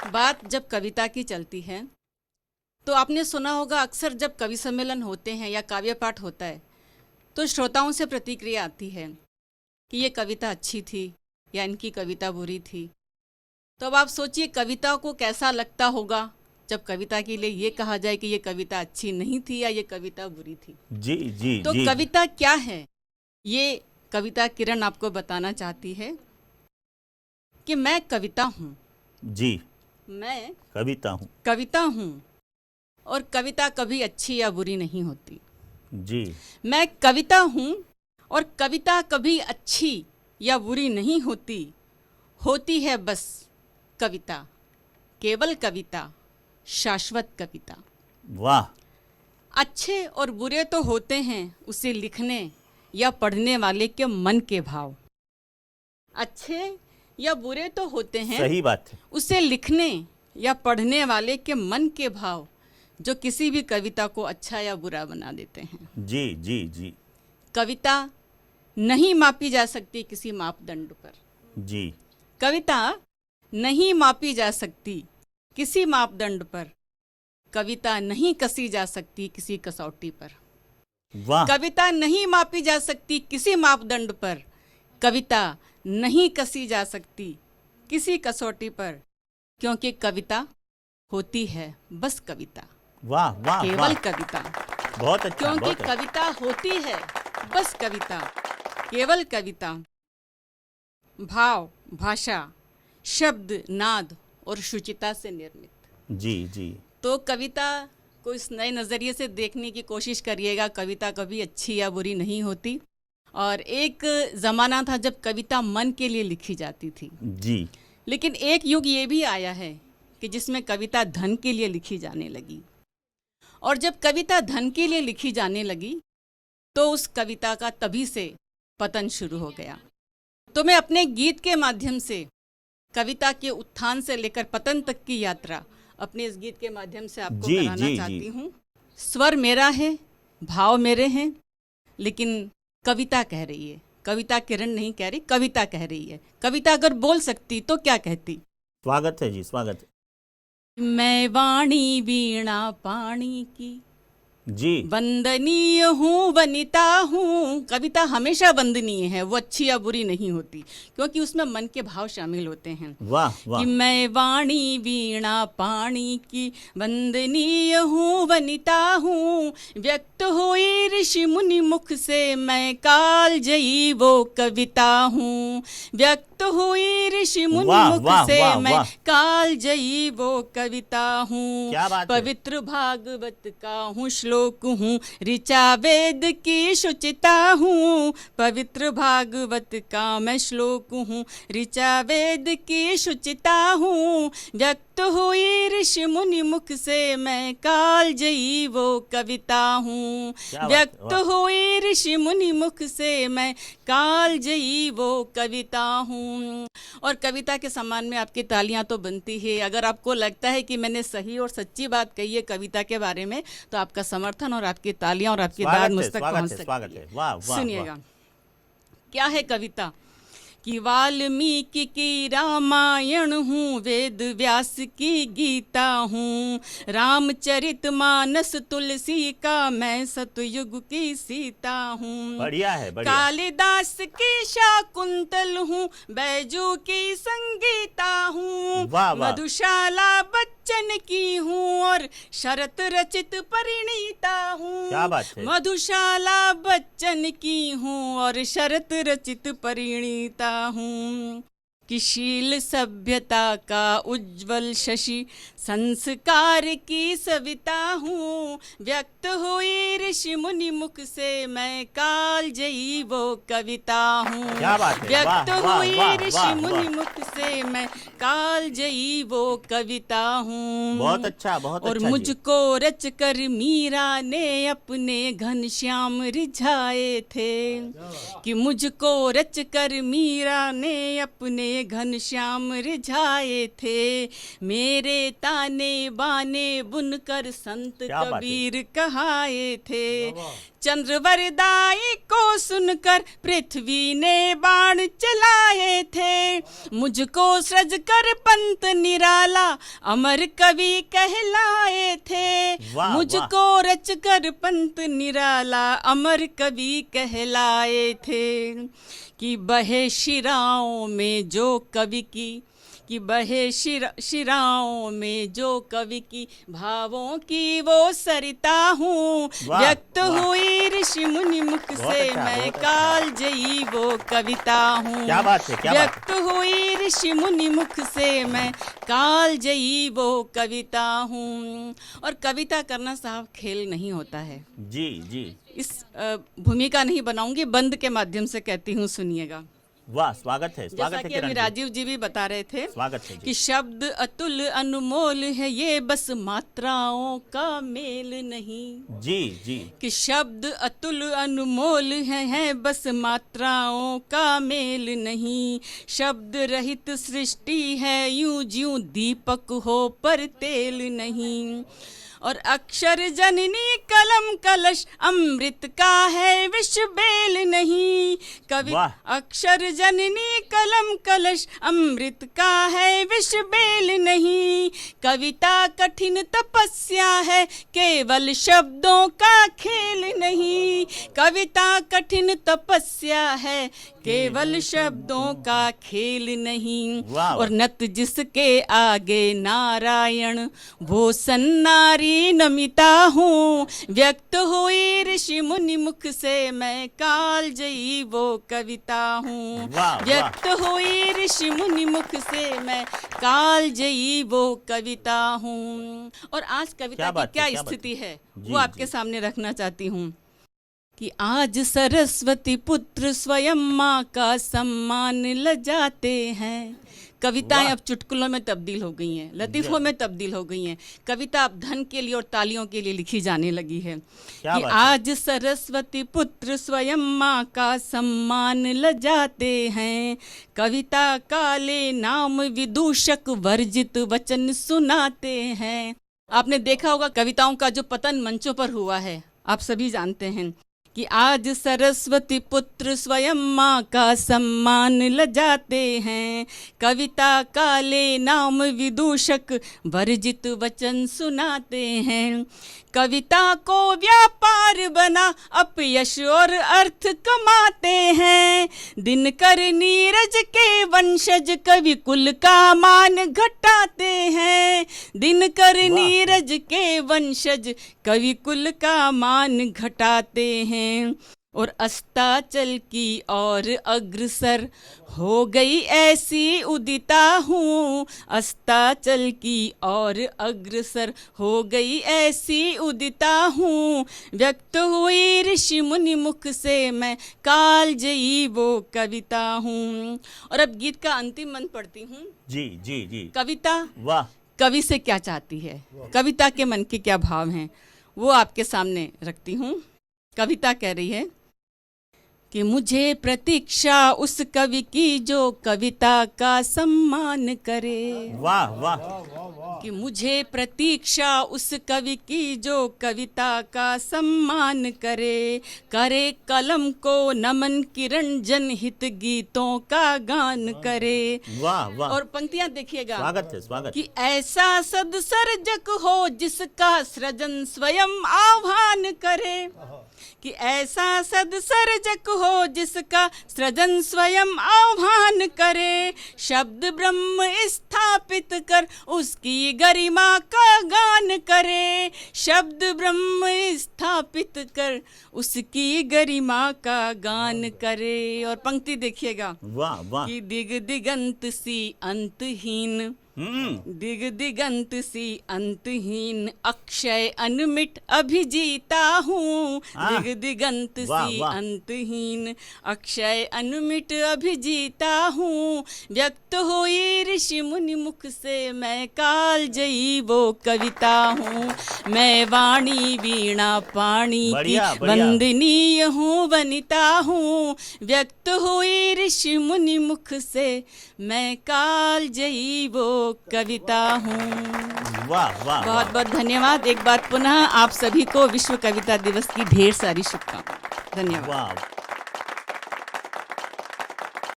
बात जब कविता की चलती है तो आपने सुना होगा अक्सर जब कवि सम्मेलन होते हैं या काव्य पाठ होता है तो श्रोताओं से प्रतिक्रिया आती है कि ये कविता अच्छी थी या इनकी कविता बुरी थी। तो अब आप सोचिए कविता को कैसा लगता होगा जब कविता के लिए ये कहा जाए कि ये कविता अच्छी नहीं थी या ये कविता बुरी थी। जी जी तो जी। कविता क्या है ये कविता किरण आपको बताना चाहती है कि मैं कविता हूँ। जी, मैं कविता हूँ। और कविता कभी अच्छी या बुरी नहीं होती। जी। मैं कविता हूँ और कविता कभी अच्छी या बुरी नहीं होती। होती है बस कविता, केवल कविता, शाश्वत कविता। वाह। अच्छे और बुरे तो होते हैं उसे लिखने या पढ़ने वाले के मन के भाव। अच्छे या बुरे तो होते हैं, सही बात है, उसे लिखने या पढ़ने वाले के मन के भाव जो किसी भी कविता को अच्छा या बुरा बना देते हैं। जी जी जी। कविता नहीं मापी जा सकती किसी मापदंड पर। जी। कविता नहीं मापी जा सकती किसी मापदंड पर। कविता नहीं कसी जा सकती किसी कसौटी पर। वाह। कविता नहीं मापी जा सकती किसी मापदंड पर। कविता नहीं कसी जा सकती किसी कसौटी पर, क्योंकि कविता होती है बस कविता। वाह वाह केवल वाह। कविता। बहुत अच्छा, क्योंकि बहुत अच्छा। कविता होती है बस कविता, केवल कविता। भाव, भाषा, शब्द, नाद और शुचिता से निर्मित। जी जी। तो कविता को इस नए नज़रिए से देखने की कोशिश करिएगा। कविता कभी अच्छी या बुरी नहीं होती। और एक ज़माना था जब कविता मन के लिए लिखी जाती थी। जी। लेकिन एक युग ये भी आया है कि जिसमें कविता धन के लिए लिखी जाने लगी। और जब कविता धन के लिए लिखी जाने लगी तो उस कविता का तभी से पतन शुरू हो गया। तो मैं अपने गीत के माध्यम से कविता के उत्थान से लेकर पतन तक की यात्रा अपने इस गीत के माध्यम से आपको जी, कराना जी, चाहती जी। हूँ। स्वर मेरा है, भाव मेरे हैं, लेकिन कविता कह रही है। कविता किरण नहीं कह रही, कविता कह रही है। कविता अगर बोल सकती तो क्या कहती? स्वागत है जी, स्वागत है। मैं वाणी वीणा पाणी की जी। वंदनीय हूँ, वनिता हूँ। कविता हमेशा वंदनीय है, वो अच्छी या बुरी नहीं होती, क्योंकि उसमें मन के भाव शामिल होते हैं। वाह वाह। कि मैं वाणी वीणा पाणी की वंदनीय हूँ, वनिता हूँ। व्यक्त हुई ऋषि मुनि मुख से मैं कालजयी वो कविता हूँ। व्यक्त हुई ऋषि मुनि वाह, मुख वाह, से वाह, मैं वाह। कालजयी वो कविता हूँ। क्या बात है। पवित्र भागवत का हूँ श्लोक हूँ, ऋचा वेद की शुचिता हूँ। पवित्र भागवत का मैं श्लोक हूँ, ऋचा वेद की शुचिता हूँ। व्यक्त हुई ऋषि मुनि मुख से मैं कालजयी वो कविता हूँ। क्या बात है, व्यक्त वाह। हुई ऋषि मुनि मुख से मैं कालजयी वो कविता हूँ। और कविता के सम्मान में आपकी तालियां तो बनती है। अगर आपको लगता है कि मैंने सही और सच्ची बात कही है कविता के बारे में, तो आपका समर्थन और आपकी तालियां और आपकी दाद मुझ तक पहुंच सकती स्वागत है। है। वाह वाह। सुनिएगा क्या है कविता। कि वाल्मीकि की रामायण हूँ, वेद व्यास की गीता हूँ। रामचरित मानस तुलसी का मैं सतयुग की सीता हूँ। बढ़िया है, बढ़िया। कालिदास की शाकुंतल हूँ, बैजू की संगीता हूँ। वाह, वाह। मधुशाला बच्चन की हूँ और शरत रचित परिणीता हूँ। क्या बात है। मधुशाला बच्चन की हूँ और शरत रचित परिणीता हूँ। कि शील सभ्यता का उज्जवल शशि संस्कार की सविता हूँ। व्यक्त हुई ऋषि मुनि मुख से मैं कालजयी वो कविता हूँ। क्या बात है। व्यक्त वाह, वाह, हुई वाह, ऋषि वाह, मुनि वाह। मुख से मैं कालजयी वो कविता हूँ। बहुत अच्छा, बहुत और अच्छा जी। मुझको रच कर मीरा ने अपने घनश्याम रिझाए थे। कि मुझको रच कर मीरा ने अपने में घनश्याम रिझाए थे, मेरे ताने बाने बुनकर संत क्या बात है। कबीर कहाए थे। चंद्रवरदाई को सुनकर पृथ्वी ने बाण चलाए थे, मुझको सृज कर पंत निराला अमर कवि कहलाए थे। वाह, मुझको रच कर पंत निराला अमर कवि कहलाए थे। कि बहे शिराओं में जो कवि की, कि बहे शिराओं में जो कवि की, भावों की वो सरिता हूँ। वाह, व्यक्त वाह। हुई ऋषि मुनि मुख बहुत से अच्छा, मैं बहुत अच्छा। काल जयी वो कविता हूँ। क्या बात है, क्या बात व्यक्त हुई ऋषि मुनि मुख से मैं काल जयी वो कविता हूँ। और कविता करना साहब खेल नहीं होता है। जी जी। इस भूमिका नहीं बनाऊंगी, बंद के माध्यम से कहती हूँ, सुनिएगा। वाह, स्वागत है, जैसा स्वागत है कि किरण अभी जी। राजीव जी भी बता रहे थे स्वागत है जी। कि शब्द अतुल अनमोल है, ये बस मात्राओं का मेल नहीं। जी जी। कि शब्द अतुल अनमोल है बस मात्राओं का मेल नहीं। शब्द रहित सृष्टि है यूं ज्यों दीपक हो पर तेल नहीं। और अक्षर जननी कलम कलश अमृत का है विष बेल नहीं। कवि वाह। अक्षर जननी कलम कलश अमृत का है विष बेल नहीं। कविता कठिन तपस्या है केवल शब्दों का खेल नहीं। कविता कठिन तपस्या है केवल शब्दों का खेल नहीं। वाह। और नत जिसके आगे नारायण वो सन्नारी नमिता हूँ। व्यक्त हुई ऋषि मुनि मुख से मैं काल जयी वो कविता हूँ। वाह, व्यक्त हुई ऋषि मुनि मुख से मैं काल जयी वो कविता हूँ। और आज कविता क्या की बात है, क्या क्या बात स्थिति है जी, वो आपके जी। सामने रखना चाहती हूँ। कि आज सरस्वती पुत्र स्वयं माँ का सम्मान लजाते हैं। कविताएं वाह। अब चुटकुलों में तब्दील हो गई हैं, लतीफ़ों में तब्दील हो गई हैं। कविता अब धन के लिए और तालियों के लिए लिखी जाने लगी है। क्या कि बात है। आज सरस्वती पुत्र स्वयं माँ का सम्मान लजाते हैं। कविता काले नाम विदूषक वर्जित वचन सुनाते हैं। आपने देखा होगा कविताओं का जो पतन मंचों पर हुआ है, आप सभी जानते हैं। कि आज सरस्वती पुत्र स्वयं माँ का सम्मान लजाते हैं। कविता काले नाम विदूषक वर्जित वचन सुनाते हैं। कविता को व्यापार बना अपयश और अर्थ कमाते हैं। दिनकर नीरज के वंशज कवि कुल का मान घटाते हैं। दिनकर वाह। नीरज के वंशज कवि कुल का मान घटाते हैं। और अस्ताचल की और अग्रसर हो गई ऐसी उदिता हूँ। अस्ताचल की और अग्रसर हो गई ऐसी उदिता हूँ। व्यक्त हुई ऋषि मुनि मुख से मैं काल जयी वो कविता हूँ। और अब गीत का अंतिम मन पढ़ती हूँ। जी जी जी। कविता वाह। कवि से क्या चाहती है, कविता के मन के क्या भाव हैं, वो आपके सामने रखती हूँ। कविता कह रही है कि मुझे प्रतीक्षा उस कवि की जो कविता का सम्मान करे। वाह वाह। कि मुझे प्रतीक्षा उस कवि की जो कविता का सम्मान करे। करे कलम को नमन किरण जनहित गीतों का गान करे। वाह वाह। और पंक्तियां देखिएगा। स्वागत है, स्वागत। कि ऐसा सदसर्जक हो जिसका सृजन स्वयं आह्वान करे। कि ऐसा सदसर्जक हो जिसका सृजन स्वयं आह्वान करे। शब्द ब्रह्म स्थापित कर उसकी गरिमा का गान करे। शब्द ब्रह्म स्थापित कर उसकी गरिमा का गान करे। और पंक्ति देखिएगा। वाह वाह। कि दिग दिगंत सी अंतहीन दिग दिगंत सी अंतहीन अक्षय अनमिट अभिजीता हूँ। हाँ। दिग दिगंत वाह, सी वाह। अंतहीन अक्षय अनमिट अभिजीता हूँ। व्यक्त हुई ऋषि मुनि मुख से मैं काल जयी वो कविता हूँ। मैं वाणी वीणा पाणी की बढ़िया, बढ़िया। वंदनीय हूँ वनिता हूँ। व्यक्त हुई ऋषि मुनि मुख से मैं काल जयी वो कविता हूँ। वाह वाह बहुत वाह बहुत धन्यवाद। एक बार पुनः आप सभी को विश्व कविता दिवस की ढेर सारी शुभकामनाएं। धन्यवाद। वाह